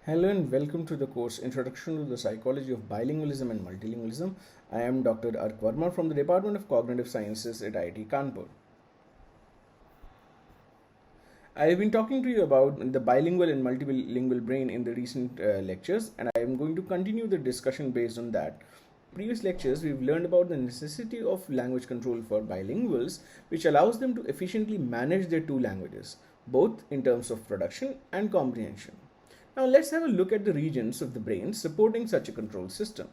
Hello and welcome to the course Introduction to the Psychology of Bilingualism and Multilingualism. I am Dr. Ark Verma from the Department of Cognitive Sciences at IIT Kanpur. I have been talking to you about the bilingual and multilingual brain in the recent lectures, and I am going to continue the discussion based on that. Previous lectures, we've learned about the necessity of language control for bilinguals, which allows them to efficiently manage their two languages, both in terms of production and comprehension. Now let's have a look at the regions of the brain supporting such a control system.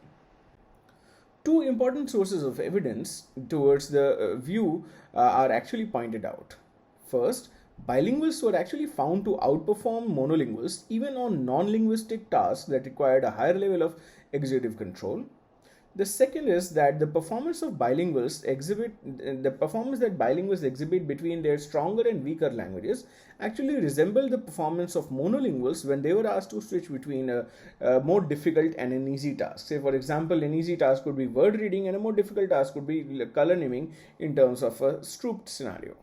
Two important sources of evidence towards the view are actually pointed out. First, bilinguals were actually found to outperform monolinguals even on non-linguistic tasks that required a higher level of executive control. The second is that the performance that bilinguals exhibit between their stronger and weaker languages actually resemble the performance of monolinguals when they were asked to switch between a more difficult and an easy task. Say, for example, an easy task could be word reading and a more difficult task could be color naming in terms of a Stroop scenario.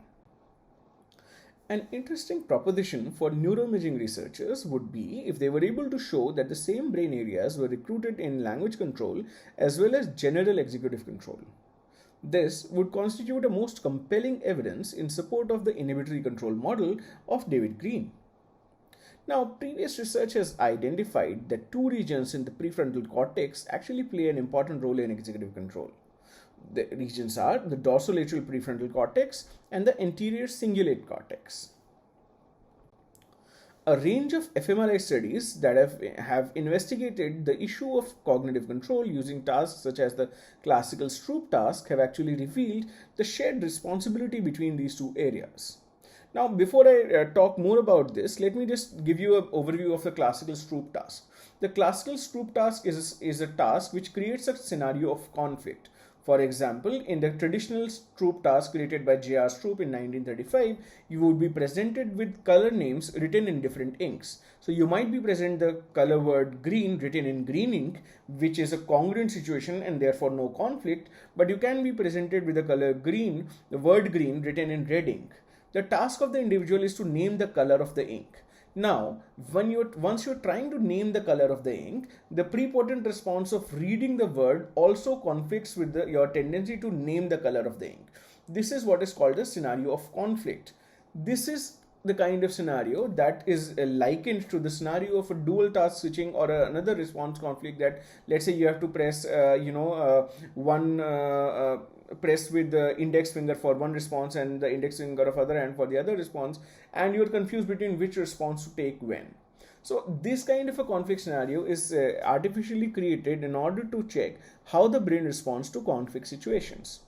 An interesting proposition for neuroimaging researchers would be if they were able to show that the same brain areas were recruited in language control as well as general executive control. This would constitute a most compelling evidence in support of the inhibitory control model of David Green. Now, previous research has identified that two regions in the prefrontal cortex actually play an important role in executive control. The regions are the dorsolateral prefrontal cortex and the anterior cingulate cortex. A range of fMRI studies that have investigated the issue of cognitive control using tasks such as the classical Stroop task have actually revealed the shared responsibility between these two areas. Now, before I talk more about this, let me just give you an overview of the classical Stroop task. The classical Stroop task is a task which creates a scenario of conflict. For example, in the traditional Stroop task created by J.R. Stroop in 1935, you would be presented with color names written in different inks. So you might be presented the color word green written in green ink, which is a congruent situation and therefore no conflict, but you can be presented with the color green, the word green written in red ink. The task of the individual is to name the color of the ink. Now, once you're trying to name the color of the ink, the prepotent response of reading the word also conflicts with your tendency to name the color of the ink. This is what is called a scenario of conflict. This is the kind of scenario that is likened to the scenario of a dual task switching or another response conflict that, let's say, you have to press press with the index finger for one response and the index finger of other hand for the other response, and you're confused between which response to take when. So this kind of a conflict scenario is artificially created in order to check how the brain responds to conflict situations.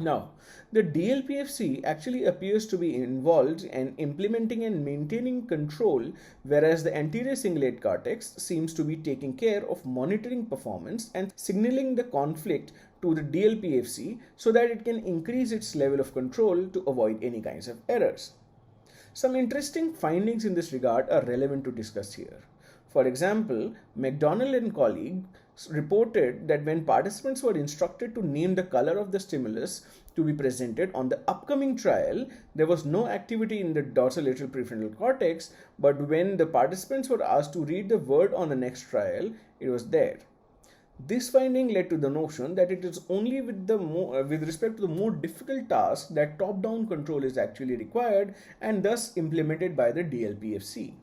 Now, the DLPFC actually appears to be involved in implementing and maintaining control, whereas the anterior cingulate cortex seems to be taking care of monitoring performance and signaling the conflict to the DLPFC so that it can increase its level of control to avoid any kinds of errors. Some interesting findings in this regard are relevant to discuss here. For example, McDonald and colleagues reported that when participants were instructed to name the color of the stimulus to be presented on the upcoming trial, there was no activity in the dorsolateral prefrontal cortex, but when the participants were asked to read the word on the next trial, it was there. This finding led to the notion that it is only with respect to the more difficult tasks that top-down control is actually required and thus implemented by the DLPFC.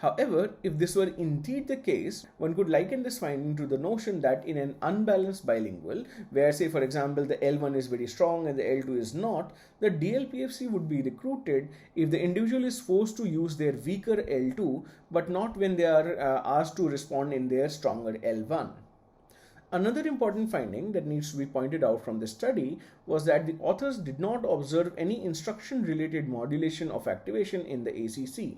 However, if this were indeed the case, one could liken this finding to the notion that in an unbalanced bilingual, where, say, for example, the L1 is very strong and the L2 is not, the DLPFC would be recruited if the individual is forced to use their weaker L2, but not when they are asked to respond in their stronger L1. Another important finding that needs to be pointed out from this study was that the authors did not observe any instruction-related modulation of activation in the ACC.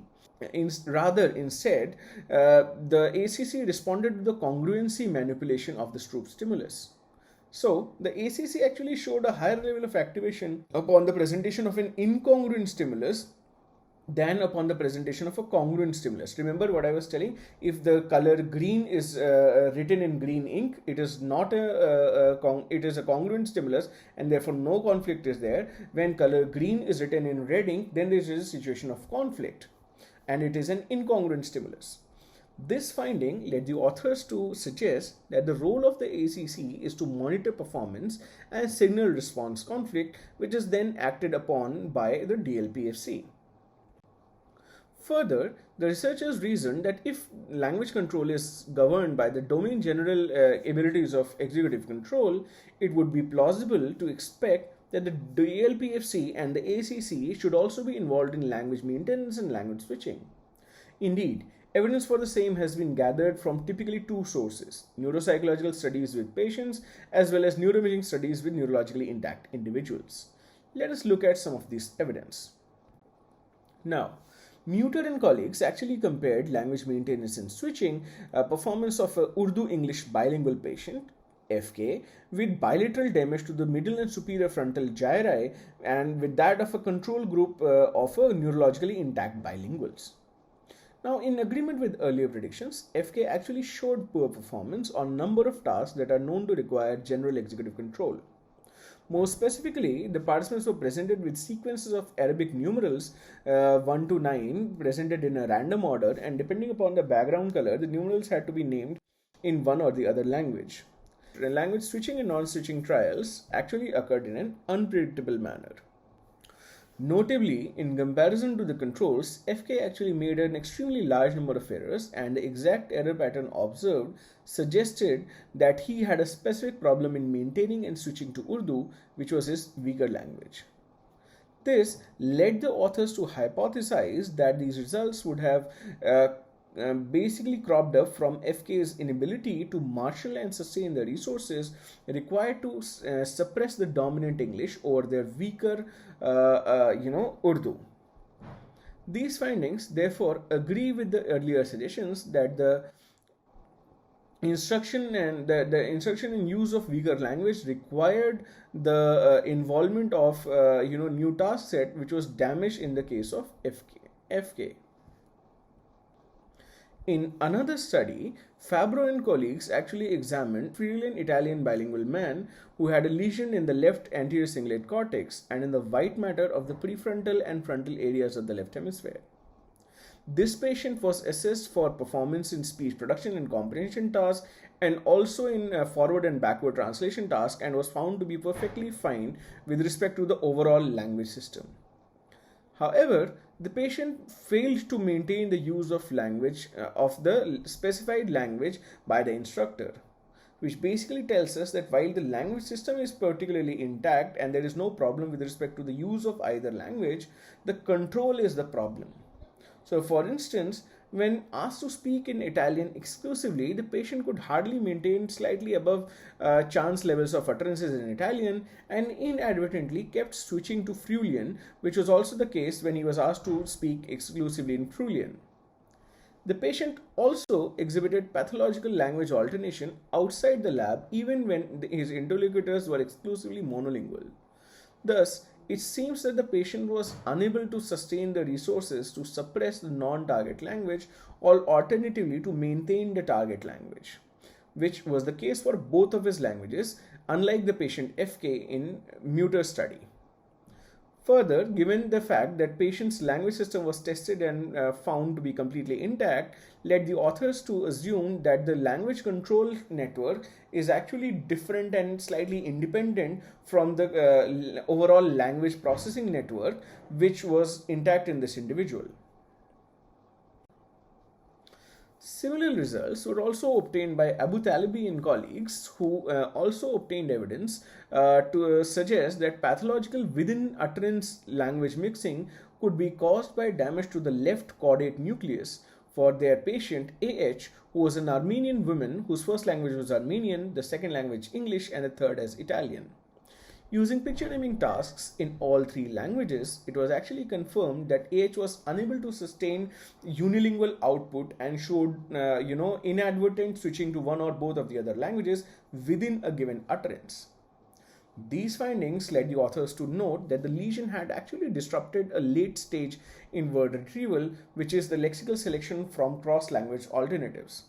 Instead, the ACC responded to the congruency manipulation of the Stroop stimulus. So, the ACC actually showed a higher level of activation upon the presentation of an incongruent stimulus than upon the presentation of a congruent stimulus. Remember what I was telling? If the color green is written in green ink, it is not it is a congruent stimulus, and therefore no conflict is there. When color green is written in red ink, then there is a situation of conflict. and it is an incongruent stimulus. This finding led the authors to suggest that the role of the ACC is to monitor performance and signal response conflict, which is then acted upon by the DLPFC. Further, the researchers reasoned that if language control is governed by the domain general abilities of executive control, it would be plausible to expect that the DLPFC and the ACC should also be involved in language maintenance and language switching. Indeed, evidence for the same has been gathered from typically two sources: neuropsychological studies with patients as well as neuroimaging studies with neurologically intact individuals. Let us look at some of this evidence. Now, Muter and colleagues actually compared language maintenance and switching performance of a Urdu-English bilingual patient, FK, with bilateral damage to the middle and superior frontal gyri and with that of a control group of a neurologically intact bilinguals. Now, in agreement with earlier predictions, FK actually showed poor performance on a number of tasks that are known to require general executive control. More specifically, the participants were presented with sequences of Arabic numerals 1 to 9 presented in a random order, and depending upon the background color, the numerals had to be named in one or the other language. The language switching and non-switching trials actually occurred in an unpredictable manner. Notably, in comparison to the controls, FK actually made an extremely large number of errors, and the exact error pattern observed suggested that he had a specific problem in maintaining and switching to Urdu, which was his weaker language. This led the authors to hypothesize that these results would have basically cropped up from FK's inability to marshal and sustain the resources required to suppress the dominant English over their weaker, Urdu. These findings therefore agree with the earlier suggestions that the instruction and use of weaker language required the involvement of new task set, which was damaged in the case of FK. In another study, Fabro and colleagues actually examined a Friulian Italian bilingual man who had a lesion in the left anterior cingulate cortex and in the white matter of the prefrontal and frontal areas of the left hemisphere. This patient was assessed for performance in speech production and comprehension tasks and also in forward and backward translation tasks, and was found to be perfectly fine with respect to the overall language system. However, the patient failed to maintain the use of language of the specified language by the instructor, which basically tells us that while the language system is particularly intact and there is no problem with respect to the use of either language, the control is the problem. So, for instance, when asked to speak in Italian exclusively, the patient could hardly maintain slightly above chance levels of utterances in Italian and inadvertently kept switching to Friulian, which was also the case when he was asked to speak exclusively in Friulian. The patient also exhibited pathological language alternation outside the lab even when his interlocutors were exclusively monolingual. Thus, it seems that the patient was unable to sustain the resources to suppress the non-target language or alternatively to maintain the target language, which was the case for both of his languages, unlike the patient FK in Muter's study. Further, given the fact that patient's language system was tested and found to be completely intact, led the authors to assume that the language control network is actually different and slightly independent from the overall language processing network, which was intact in this individual. Similar results were also obtained by Abu Talibi and colleagues, who also obtained evidence to suggest that pathological within utterance language mixing could be caused by damage to the left caudate nucleus for their patient AH, who was an Armenian woman whose first language was Armenian, the second language English, and the third as Italian. Using picture naming tasks in all three languages, it was actually confirmed that AH was unable to sustain unilingual output and showed, inadvertent switching to one or both of the other languages within a given utterance. These findings led the authors to note that the lesion had actually disrupted a late stage in word retrieval, which is the lexical selection from cross-language alternatives,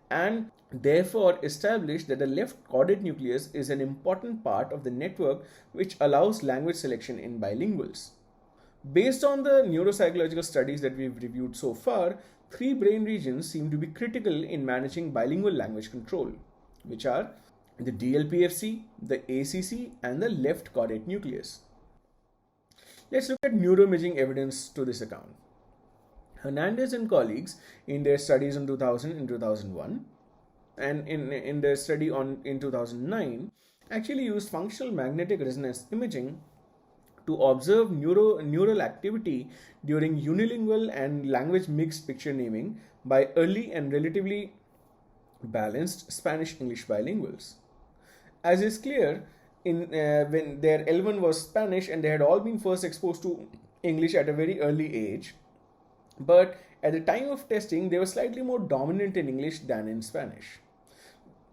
and therefore established that the left caudate nucleus is an important part of the network which allows language selection in bilinguals. Based on the neuropsychological studies that we've reviewed so far, three brain regions seem to be critical in managing bilingual language control, which are the DLPFC, the ACC, and the left caudate nucleus. Let's look at neuroimaging evidence to this account. Hernandez and colleagues, in their studies in 2000 and 2001, and in their study in 2009, actually used functional magnetic resonance imaging to observe neural activity during unilingual and language mixed picture naming by early and relatively balanced Spanish-English bilinguals. As is clear, when their L1 was Spanish and they had all been first exposed to English at a very early age, but at the time of testing, they were slightly more dominant in English than in Spanish.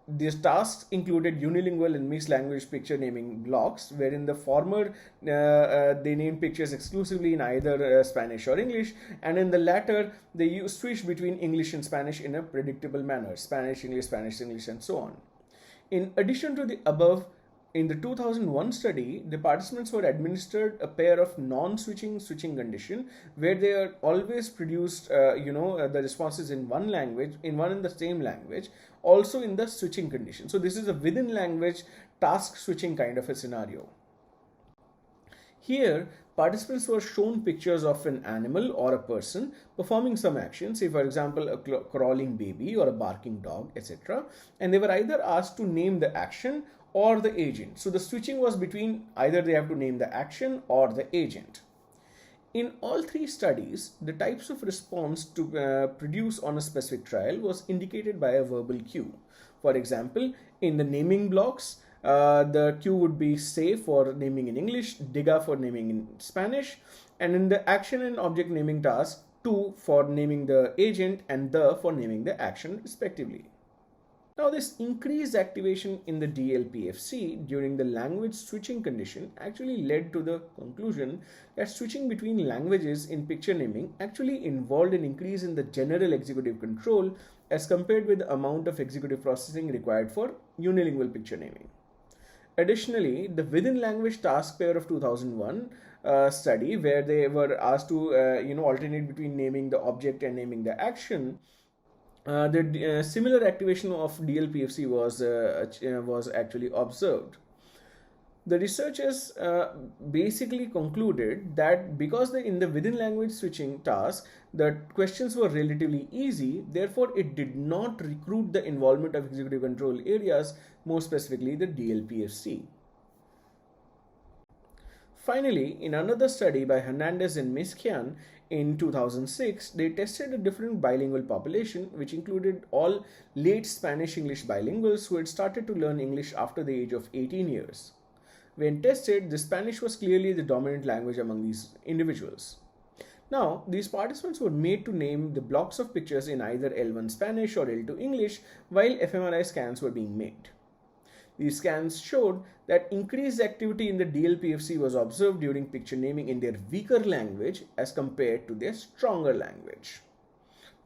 These tasks included unilingual and mixed language picture naming blocks, wherein the former they named pictures exclusively in either Spanish or English, and in the latter they switched between English and Spanish in a predictable manner: Spanish, English, and so on. In addition to the above, in the 2001 study, the participants were administered a pair of non-switching switching condition where they are always produced, the responses in one language, in one and the same language, also in the switching condition. So this is a within language task switching kind of a scenario. Here, participants were shown pictures of an animal or a person performing some action, say for example a crawling baby or a barking dog, etc. And they were either asked to name the action or the agent. So the switching was between either they have to name the action or the agent. In all three studies, the types of response to produce on a specific trial was indicated by a verbal cue. For example, in the naming blocks, the cue would be say for naming in English, diga for naming in Spanish, and in the action and object naming task, to for naming the agent and the for naming the action respectively. Now, this increased activation in the DLPFC during the language switching condition actually led to the conclusion that switching between languages in picture naming actually involved an increase in the general executive control as compared with the amount of executive processing required for unilingual picture naming. Additionally, the within language task pair of 2001 study, where they were asked to alternate between naming the object and naming the action, the similar activation of DLPFC was actually observed. The researchers basically concluded that because in the within language switching task, the questions were relatively easy, therefore it did not recruit the involvement of executive control areas, more specifically the DLPFC. Finally, in another study by Hernandez and Mesquian in 2006, they tested a different bilingual population, which included all late Spanish-English bilinguals who had started to learn English after the age of 18 years. When tested, the Spanish was clearly the dominant language among these individuals. Now, these participants were made to name the blocks of pictures in either L1 Spanish or L2 English while fMRI scans were being made. These scans showed that increased activity in the DLPFC was observed during picture naming in their weaker language as compared to their stronger language.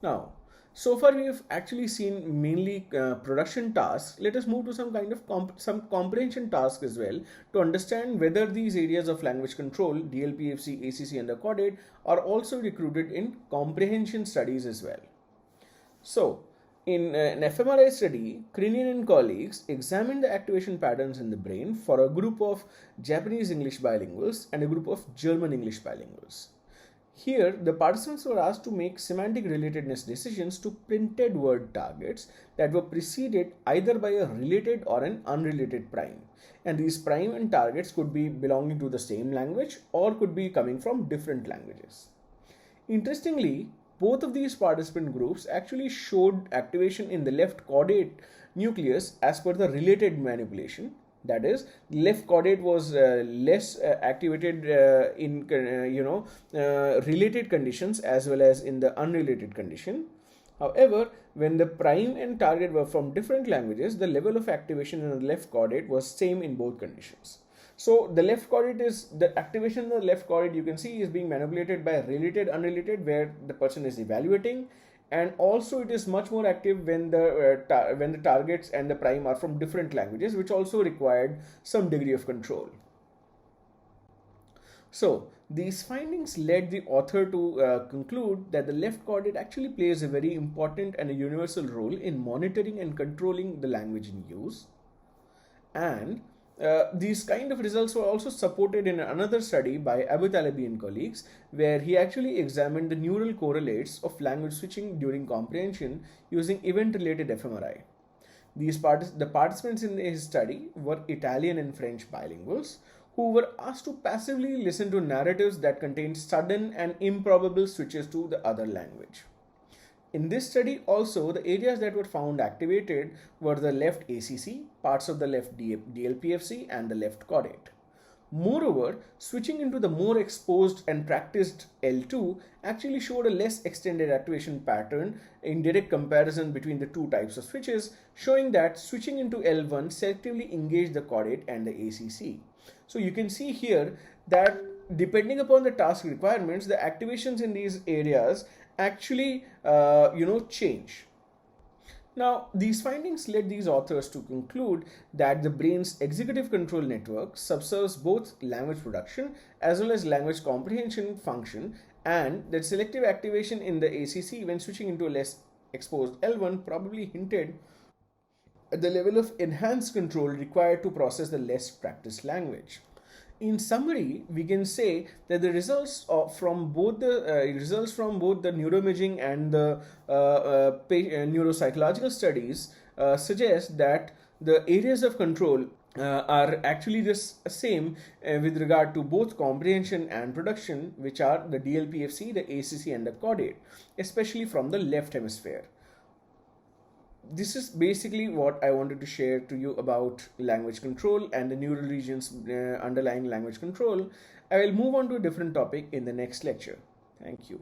Now, so far we have actually seen mainly production tasks. Let us move to some kind of some comprehension tasks as well to understand whether these areas of language control, DLPFC, ACC and the caudate, are also recruited in comprehension studies as well. So, in an fMRI study, Krinin and colleagues examined the activation patterns in the brain for a group of Japanese English bilinguals and a group of German English bilinguals. Here, the participants were asked to make semantic relatedness decisions to printed word targets that were preceded either by a related or an unrelated prime. And these prime and targets could be belonging to the same language or could be coming from different languages. Interestingly, both of these participant groups actually showed activation in the left caudate nucleus as per the related manipulation. That is, left caudate was less activated in related conditions as well as in the unrelated condition. However, when the prime and target were from different languages, the level of activation in the left caudate was same in both conditions. So the left caudate is the activation in the left caudate, you can see, is being manipulated by related, unrelated, where the person is evaluating, and also it is much more active when the targets and the prime are from different languages, which also required some degree of control. So These findings led the author to conclude that the left caudate actually plays a very important and a universal role in monitoring and controlling the language in use. And these kind of results were also supported in another study by Abu Talabi and colleagues, where he actually examined the neural correlates of language switching during comprehension using event-related fMRI. The participants in his study were Italian and French bilinguals who were asked to passively listen to narratives that contained sudden and improbable switches to the other language. In this study also, the areas that were found activated were the left ACC, parts of the left DLPFC and the left caudate. Moreover, switching into the more exposed and practiced L2 actually showed a less extended activation pattern in direct comparison between the two types of switches, showing that switching into L1 selectively engaged the caudate and the ACC. So you can see here that depending upon the task requirements, the activations in these areas actually change. Now, these findings led these authors to conclude that the brain's executive control network subserves both language production as well as language comprehension function, and that selective activation in the ACC when switching into a less exposed L1 probably hinted at the level of enhanced control required to process the less practiced language. In summary, we can say that the results from both the neuroimaging and the neuropsychological studies suggest that the areas of control are actually the same with regard to both comprehension and production, which are the DLPFC, the ACC, and the caudate, especially from the left hemisphere. This is basically what I wanted to share to you about language control and the neural regions underlying language control. I will move on to a different topic in the next lecture. Thank you.